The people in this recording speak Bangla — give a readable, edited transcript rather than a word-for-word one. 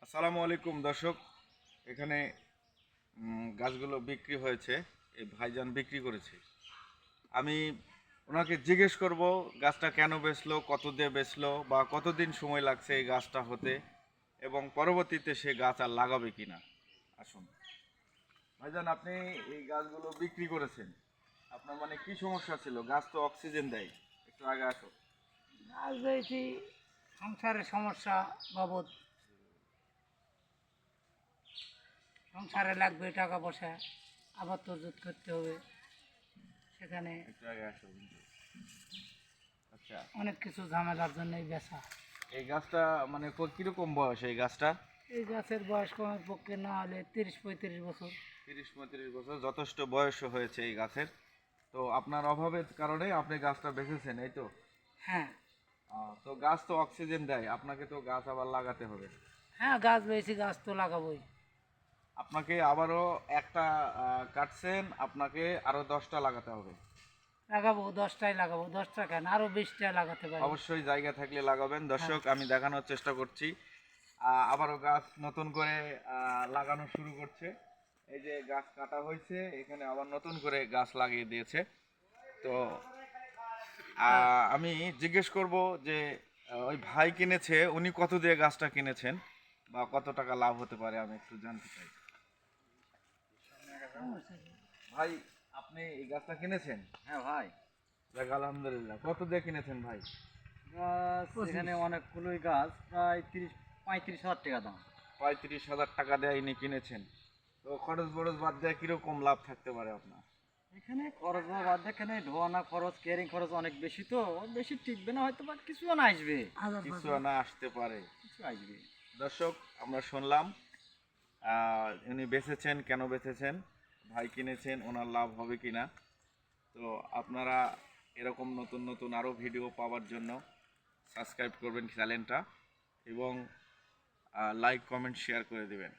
আসসালামু আলাইকুম দর্শক। এখানে গাছগুলো বিক্রি হয়েছে, এই ভাইজান বিক্রি করেছে। আমি ওনাকে জিজ্ঞেস করব গাছটা কেন বেচলো, কত দিয়ে বেচলো, বা কতদিন সময় লাগছে এই গাছটা হতে, এবং পরবর্তীতে সে গাছ আর লাগাবে কিনা। আসুন ভাইজান, আপনি এই গাছগুলো বিক্রি করেছেন, আপনার মানে কি সমস্যা ছিল? গাছ তো অক্সিজেন দেয়। একটু আগে আসো। আজ পেয়েছি সংসারের সমস্যা বাবদ, সংসারে লাগবে টাকা পয়সা, আবার তজুত করতে হবে, সেখানে একটু আগে আসো কিন্তু। আচ্ছা, অনেক কিছু ঝামেলার জন্যই বেচা। এই গাছটা মানে কিরকম বয়স এই গাছটা? এই গাছের বয়স কমের পক্ষে না হলে 30-35 বছর। 30-35 বছর, যথেষ্ট বয়স হয়েছে এই গাছের। তো আপনার অভাবের কারণে আপনি গাছটা বেঁচেছেন, এই তো? হ্যাঁ, তো গাছ তো অক্সিজেন দেয়, আপনাকে তো গাছ আবার লাগাতে হবে। হ্যাঁ, গাছ পেয়েছি, গাছ তো লাগাবোই। আপনাকে আবারও একটা কাটছেন, আপনাকে আরো 10টা লাগাতে হবে। লাগাবো, 10টাই লাগাবো, 10টা কেন, আরও 20টা লাগাতে পারি। অবশ্যই জায়গা থাকলে লাগাবেন। হ্যাঁ, দর্শক, আমি দেখানোর চেষ্টা করছি। আবারও গাছ নতুন করে লাগানো শুরু করছে। এই যে গাছ কাটা হয়েছে, এখানে আবার নতুন করে গাছ লাগিয়ে দিয়েছে। তো আমি জিজ্ঞেস করব যে ওই ভাই কিনেছে, উনি কত দিয়ে গাছটা কিনেছেন বা কত টাকা লাভ হতে পারে, আমি একটু জানতে চাই। ভাই, আপনি এই গাছটা কিনেছেন? হ্যাঁ ভাই, যাক, আলহামদুলিল্লাহ। কত দিয়ে কিনেছেন ভাই? গাছ এখানে অনেকগুলোই গাছ, প্রায় 35,000 টাকা দাম। 35,000 টাকা দিয়ে ইনি কিনেছেন। তো খরচ বরচ বাদ দিয়ে কিরকম লাভ থাকতে পারে আপনার? এখানে খরচ বাদ দিয়ে এখানে ধোয়ানা খরচ, কেয়ারিং খরচ অনেক বেশি, তো বেশি টিকবে না হয়তো, বা কিছু না আসবে, কিছু না আসতে পারে। কিছু আসবে। দর্শক, আমরা শুনলাম উনি বেচেছেন, কেন বেচেছেন, ভাই কিনেছেন, ওনার লাভ হবে কিনা। তো আপনারা এরকম নতুন নতুন আরও ভিডিও পাওয়ার জন্য সাবস্ক্রাইব করবেন চ্যানেলটা, এবং লাইক কমেন্ট শেয়ার করে দেবেন।